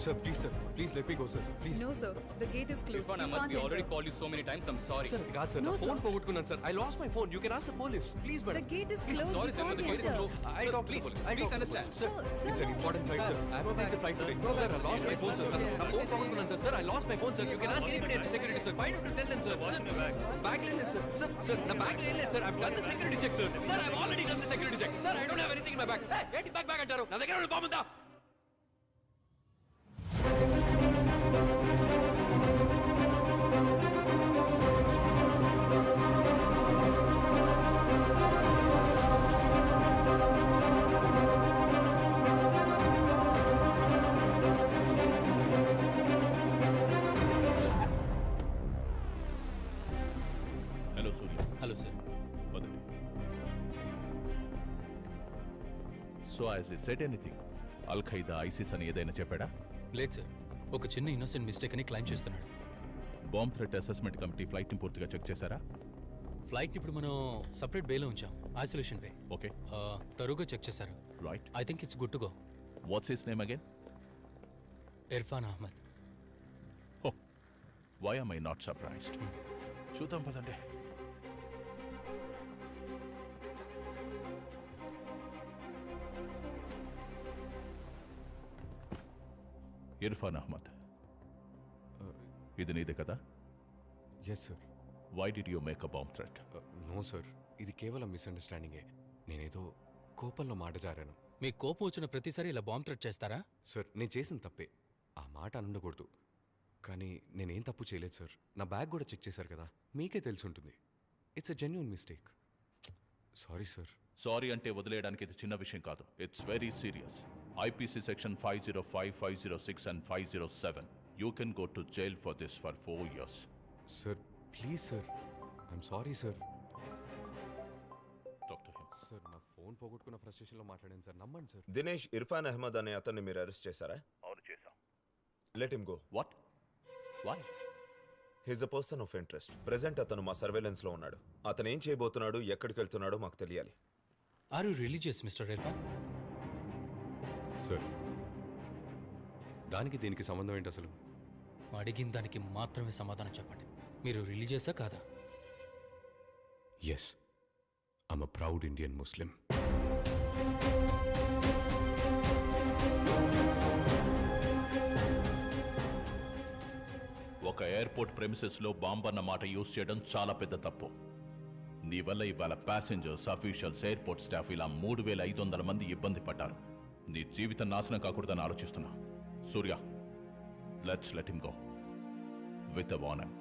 Sir, please let me go, sir. Please. No, sir. The gate is closed. Irfan You Ahmed, can't we already enter. called you so many times. I'm sorry. Sir, God, sir. No, Na phone sir. pogotukunnanu, sir. I lost my phone. You can ask the police. Please, madam. The gate is Please, closed. sorry, You sir, but can't the gate is enter. closed. I'll Sir, talk to the please, police. I'll please talk to the understand. police. Sir, Sir, it's an no. important flight, sir. I have to make the flight today. Sir, I lost my phone, sir. Na phone pogotukunnanu, sir. Sir, I lost my phone, sir. You can ask anybody at the security, sir. Why don't you tell them, sir? Sir, bag lane, sir. Sir, na bag lane, sir. I've done the security check, sir. Sir, I've already done the security check. Sir, I don't have anything in my bag. Hey, ఏంటి bag అంటారు? నా దగ్గర ఉన్న bomb ఉందా? Hello Surya, hello sir. పదండి. So as he said anything, al Qaeda, ISIS అని ఏదైనా చెప్పాడా? లేదు సార్, ఒక చిన్న ఇన్నోసెంట్ మిస్టేక్ అని క్లైమ్ చేస్తున్నాడు. బాంబ్ థ్రెట్ అసెస్మెంట్ కమిటీ ఫ్లైట్ని పూర్తిగా చెక్ చేశారా? ఫ్లైట్ ఇప్పుడు మనం సపరేట్ బేలో ఉంచాం, ఐసోలేషన్ బే. ఓకే, తరువుగా చెక్ చేశారు. Right. I think it's good to go. What's his name again? Irfan Ahmed. Oh, why am I not surprised. చూద్దాం పదండి. ఇర్ఫాన్ అహ్మద్, ఇది నీదే కదా? Yes sir. Why did you make a bomb threat? No sir, ఇది కేవలం మిస్అండర్స్టాండింగే. నేనేదో కోపంలో మాట జారాను. మీ కోపం వచ్చిన ప్రతిసారి ఇలా బాంబ్ థ్రెట్ చేస్తారా? సార్, నేను చేసిన తప్పే. ఆ మాట అనకూడదు. కానీ నేనేం తప్పు చేయలేదు సార్. నా బ్యాగ్ కూడా చెక్ చేశారు కదా, మీకే తెలుసుంటుంది. It's a genuine mistake. Sorry sir. Sorry అంటే వదిలేయడానికి ఇది చిన్న విషయం కాదు. It's very serious. IPC section 505, 506 and 507. You can go to jail for this for 4 years. Sir please sir, I'm sorry sir. Talk to him. Sir, నా phone పోగొట్టుకున్న ఫ్రస్ట్రేషన్లో మాట్లాడాను సార్, నమ్మండి సార్. దినేష్ ఇర్ఫాన్ అహ్మద్ అనే అతన్ని మీరు అరెస్ట్ చేశారా? అవును, చేశాం. Let him go. What? Why? He's a person of interest. Present అతను మా సర్వేలెన్స్ లో ఉన్నాడు. అతను ఏం చేయబోతున్నాడు, ఎక్కడికి వెళ్తున్నాడో మాకు తెలియాలి. Are you religious mister Irfan? Sir, దానికి దీనికి సంబంధం ఏంటి అసలు? అడిగిన దానికి మాత్రమే సమాధానం చెప్పండి. మీరు రిలీజియసా కాదా? Yes, I'm a proud Indian Muslim. ఒక ఎయిర్పోర్ట్ ప్రెమిసెస్లో బాంబ్ అన్న మాట యూజ్ చేయడం చాలా పెద్ద తప్పు. నీ వల్ల ఇవాళ ప్యాసింజర్స్, అఫీషియల్స్, ఎయిర్పోర్ట్ స్టాఫ్ ఇలా 3,500 మంది ఇబ్బంది పడ్డారు. నీ జీవితం నాశనం కాకూడదని ఆలోచిస్తున్నా. Surya, let's let him go with a warning.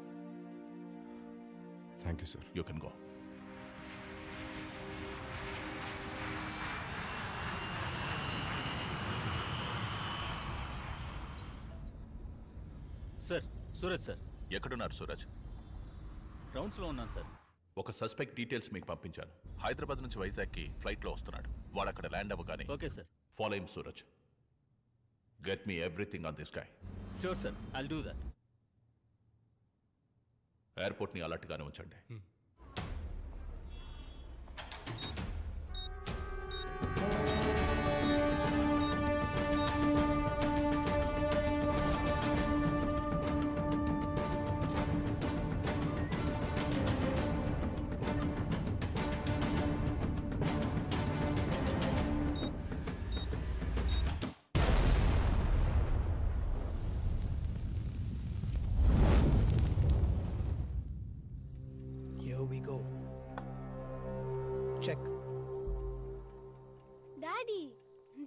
Thank you sir. You can go. Sir, Suraj sir. ఎక్కడున్నారు సూరజ్? రౌండ్స్లో ఉన్నాను సార్. ఒక సస్పెక్ట్ డీటెయిల్స్ మీకు పంపించాను. హైదరాబాద్ నుంచి వైజాగ్కి ఫ్లైట్లో వస్తున్నాడు. వాడు అక్కడ ల్యాండ్ అవ్వగానే okay sir. Follow him Suraj. Get me everything on this guy. Sure sir, I'll do that. ఎయిర్పోర్ట్ని అలర్ట్గానే ఉంచండి. Here we go. Check. Daddy,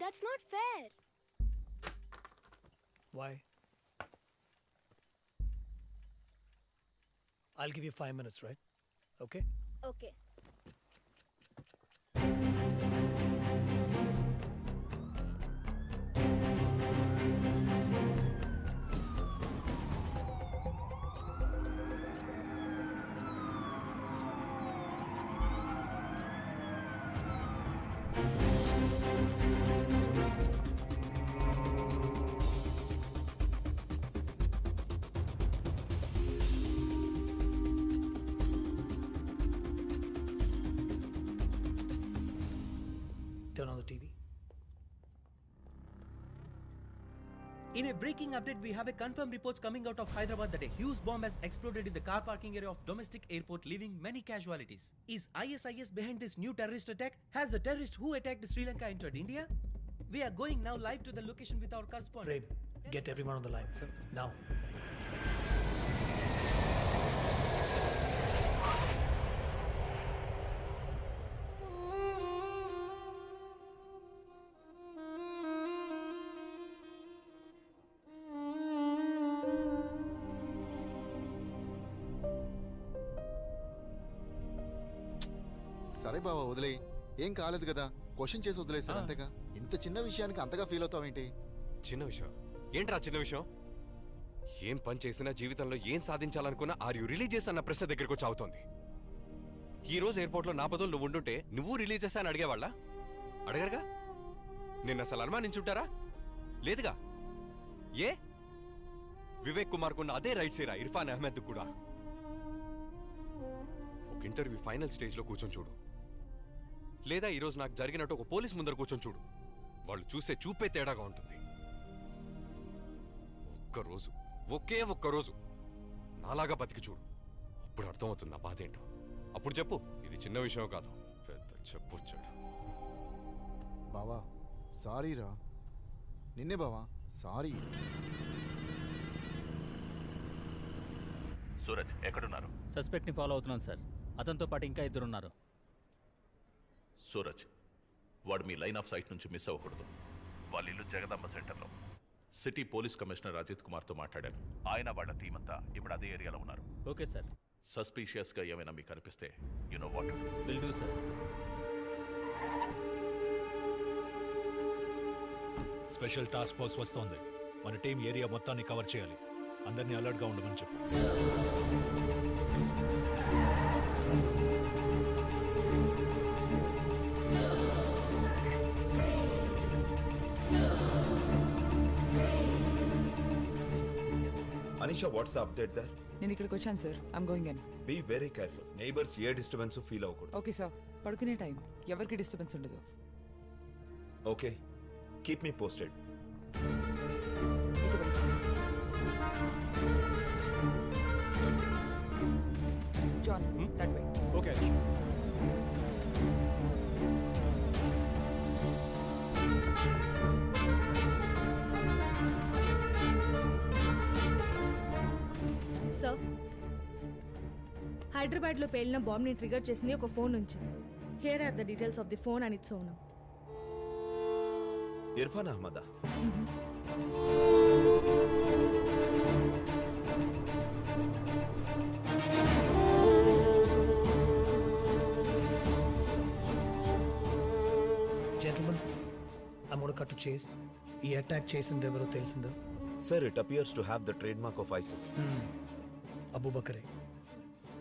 that's not fair. Why? I'll give you 5 minutes, right? Okay? Okay. Turn on the TV. In a breaking update, we have a confirmed reports coming out of Hyderabad that a huge bomb has exploded in the car parking area of domestic airport, leaving many casualties. Is ISIS behind this new terrorist attack? Has the terrorist who attacked Sri Lanka entered India? We are going now live to the location with our correspondent. Prem, get everyone on the line, sir. Now. సరే బావా వదిలే, ఏం కాలేదు కదా, question చేసి వదిలేసారు అంతేగా. ఇంత చిన్న విషయానికి అంతగా ఫీల్ అవుతావేంటి? చిన్న విషయం ఏంట్రా? చిన్న విషయం ఏం పని చేసినా జీవితంలో ఏం సాధించాలనుకున్నా ఆర్ యు రిలీజియస్ అన్న ప్రశ్న దగ్గరకు వచ్చి అవుతోంది. ఈ రోజు ఎయిర్పోర్ట్లో నా బదులు నువ్వు ఉండుంటే నువ్వు రిలీజియస్ అని అడిగేవాళ్ళ? అడగరుగా. నిన్ను అసలు అనుమానించుంటారా? లేదుగా. ఏ వివేక్ కుమార్ కున్న అదే రైట్స్ ఏరా ఇర్ఫాన్ అహ్మద్ కూడా. ఒక ఇంటర్వ్యూ ఫైనల్ స్టేజ్లో కూర్చొని చూడు, లేదా ఈరోజు నాకు జరిగినట్టు ఒక పోలీస్ ముందర కూర్చొని చూడు, వాళ్ళు చూసే చూపే తేడాగా ఉంటుంది. ఒక్కరోజు, ఒక్కరోజు నాలాగా బతికి చూడు, అప్పుడు అర్థమవుతుంది నా బాధ ఏంటో. అప్పుడు చెప్పు ఇది చిన్న విషయం కాదు, పెద్ద చెప్పొచ్చాడు. బావా సారీ రా, నిన్నే బావా సారీ. సూరజ్ ఎక్కడున్నారు? సస్పెక్ట్ని ఫాలో అవుతున్నాను సార్. అతనితో పాటు ఇంకా 2 ఉన్నారు. సూరజ్, వాడు మీ లైన్ ఆఫ్ సైట్ నుంచి మిస్ అవ్వకూడదు. వాళ్ళ ఇల్లు జగదాంబ సెంటర్లో. సిటీ పోలీస్ కమిషనర్ అజిత్ కుమార్తో మాట్లాడాను. ఆయన వాళ్ళ టీం అంతా ఇప్పుడు అదే ఏరియాలో ఉన్నారు. Okay sir. సస్పీషియస్గా ఏమైనా మీకు అనిపిస్తే you know what. Will do sir. Special task force వస్తోంది. మన టీం ఏరియా మొత్తాన్ని కవర్ చేయాలి. అందరినీ అలర్ట్గా ఉండమని చెప్పు. Anisha, what's the update there? నేను ఇక్కడికి వచ్చాను sir. I'm going in. Be very careful. Neighbors ఏ డిస్టర్బెన్స్ ఫీల్ అవ్వకూడదు. Okay sir. పడుకునే టైం, ఎవరికి డిస్టర్బెన్స్ ఉండదు. Okay, keep me posted. John, that way. Okay. Sir, హైదరాబాద్లో పేలిన బాంబ్ని ట్రిగర్ చేసింది ఒక ఫోన్ నుంచి. Here are the details of the phone and its owner. Irfan అహ్మదా? Gentlemen, I'm going to cut to chase. ఈ అటాక్ చేసింది ఎవరో తెలిసిందా? Sir, it appears to have the trademark of ISIS. Abu Bakr.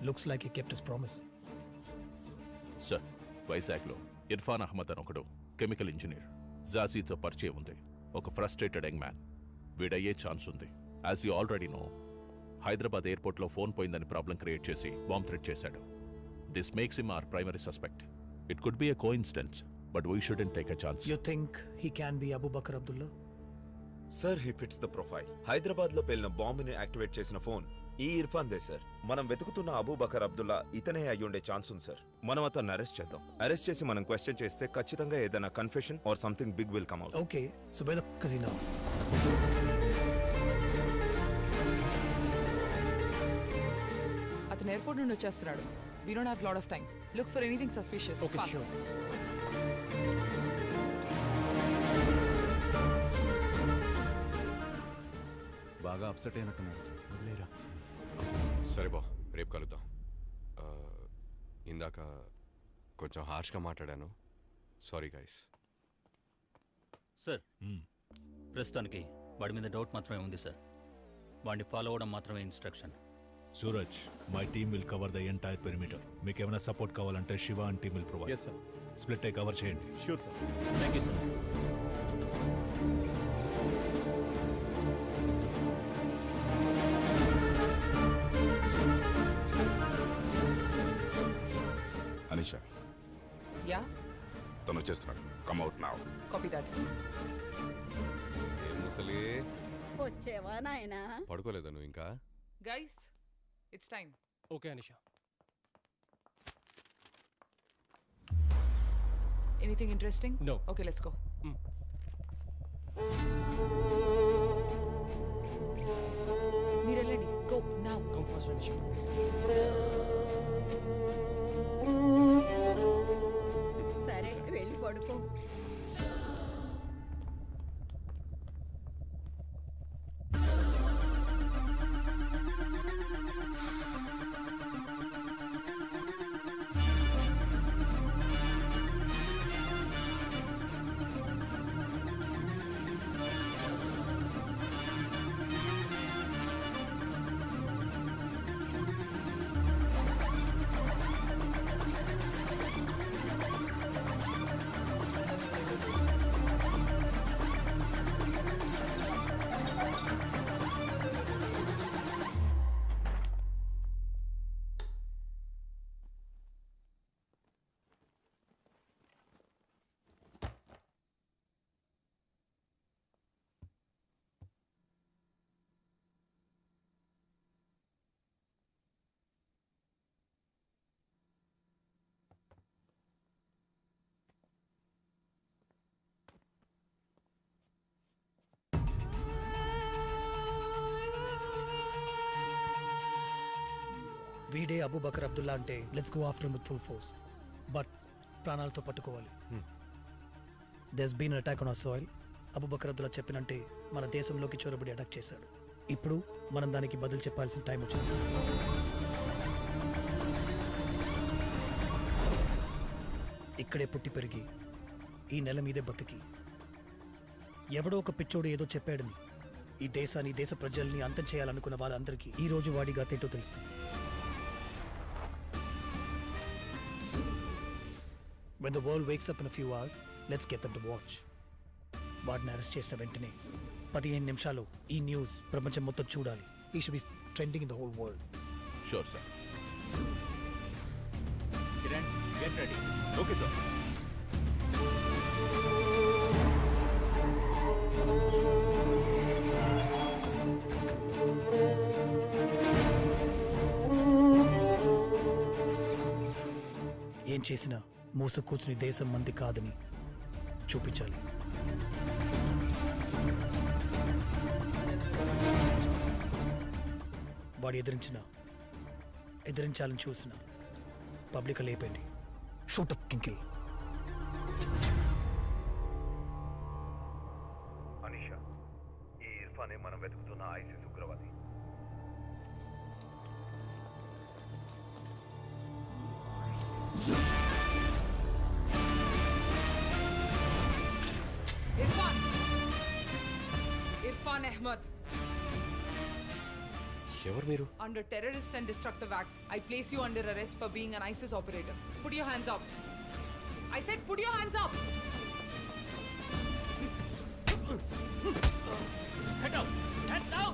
Looks like he kept his promise. Sir, వైజాగ్లో ఇర్ఫాన్ అహ్మద్ అని ఒకడు chemical engineer. జాజీతో పరిచయం ఉంది. ఒక ఫ్రస్ట్రేటెడ్ యంగ్ మ్యాన్. వీడయ్యే ఛాన్స్ ఉంది. As you already know, Hyderabad ఎయిర్పోర్ట్లో ఫోన్ పోయిందని ప్రాబ్లం క్రియేట్ చేసి బాంబ్ థ్రెట్ చేశాడు. This makes him our primary suspect. It could be a coincidence, but we shouldn't take a chance. You think he can be Abu Bakr Abdullah? Sir, he fits the profile. హైదరాబాద్లో పేలిన బాంబుని activate చేసిన phone ఈ Irfan they sir. మనం వెతుకుతున్న Abu Bakr Abdullah ఇతనే అయ్యుండే chance ఉంది sir. మనం అతన్ని arrest చేద్దాం. అరెస్ట్ చేసి మనం క్వశ్చన్ చేస్తే ఖచ్చితంగా ఏదైనా confession or something big will come out. Okay, so by the casino. అతను ఎయిర్పోర్ట్ నుండి వచ్చేస్తున్నాడు. We don't have lot of time. Look for anything suspicious. Okay, fast. sure. బాగా అప్సెట్ అయినట్టున్నాడు. వదిలేరా. సరే బా, రేపు కలుద్దాం. ఇందాక కొంచెం హార్ష్గా మాట్లాడాను. Sorry guys. సార్, ప్రస్తుతానికి వాడి మీద డౌట్ మాత్రమే ఉంది సార్. వాడిని ఫాలో అవ్వడం మాత్రమే instruction. Suraj, my team will cover the entire perimeter. మీకు ఏమైనా సపోర్ట్ కావాలంటే Shiva and team will provide. Yes sir. Split అయి కవర్ చేయండి. Sure sir. Thank you sir. Anisha, yeah, తను వచ్చేస్తున్నాడు. Come out now. Copy that. ఏం ముసలి, వచ్చేవా నాయనా? పడుకోలేదా నువ్వు ఇంకా? Guys it's time. Okay Anisha. Anything interesting? No. Okay let's go. మీరు వెళ్ళండి. Go now. Come fast Anisha. సరే వెళ్ళి పడుకో. వీడే అబూబకర్ అబ్దుల్లా అంటే let's go after with full force. But ప్రాణాలతో పట్టుకోవాలి. There's been attack on our soil. Abubakar Abdullah చెప్పినంటే మన దేశంలోకి చొరబడి అటాక్ చేశాడు. ఇప్పుడు మనం దానికి బదులు చెప్పాల్సిన టైం వచ్చింది. ఇక్కడే పుట్టి పెరిగి ఈ నెల మీదే బతికి ఎవడో ఒక పిచ్చోడు ఏదో చెప్పాడని ఈ దేశాన్ని, దేశ ప్రజల్ని అంతం చేయాలనుకున్న వాళ్ళందరికీ ఈ రోజు వాడి గతేటో తెలుస్తుంది. When the world wakes up in a few hours, let's get them to watch. వాడిని అరెస్ట్ చేసిన వెంటనే 15 నిమిషాలు ఈ న్యూస్ ప్రపంచం మొత్తం చూడాలి. He should be trending in the whole world. Sure sir. Kiran get ready. Okay sir. ఏం చేసినా మూసు కూర్చుని దేశం మంది కాదని చూపించాలి. వాడు ఎదిరించాలని చూసిన పబ్లిక్ లేపండి. Shoot up కింకిల్. అనిషా, ఈ ఇర్ఫానే మనం వెతుకుతున్న ఐసిస్ ఉగ్రవాది. ఇర్ఫాన్ అహ్మద్. ఎవరు మీరు? Under Terrorist and Destructive Act, I place you under arrest for being an ISIS operator. Put your hands up. I said put your hands up. Head down. Head down.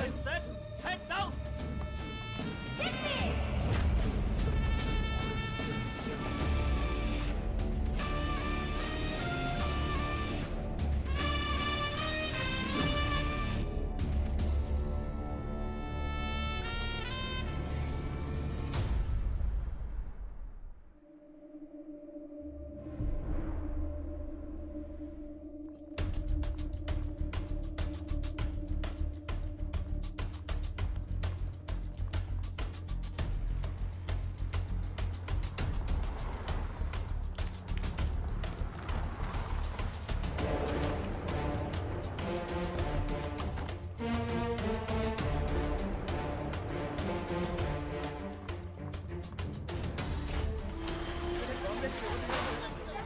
I said head down.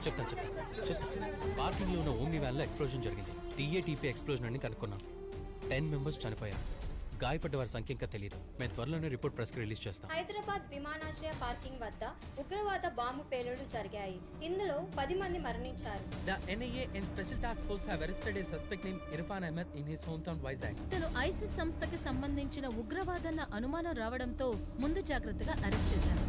చెప్తా. పార్కింగ్లో ఉన్న omni వ్యాన్లో explosion జరిగింది. టీఏటీపీ explosion అని కనుక్కున్నాం. 10 members చనిపోయారు. గాయపడ్డ వారి సంఖ్య ఇంకా తెలియదు. మేము త్వరలోనే రిపోర్ట్ ప్రెస్కి రిలీజ్ చేస్తాం. హైదరాబాద్ విమానాశ్రయ పార్కింగ్ వద్ద ఉగ్రవాద బాంబు పేలుళ్లు జరిగాయి. ఇందులో 10 మంది మరణించారు. The NIA and Special Task Force have arrested a suspect named Irfan Ahmed in his hometown Vizag. ఇతను ఐసిస్ సంస్థకి సంబంధించిన ఉగ్రవాదన్న అనుమానం రావడంతో ముందు జాగ్రత్తగా అరెస్ట్ చేశారు.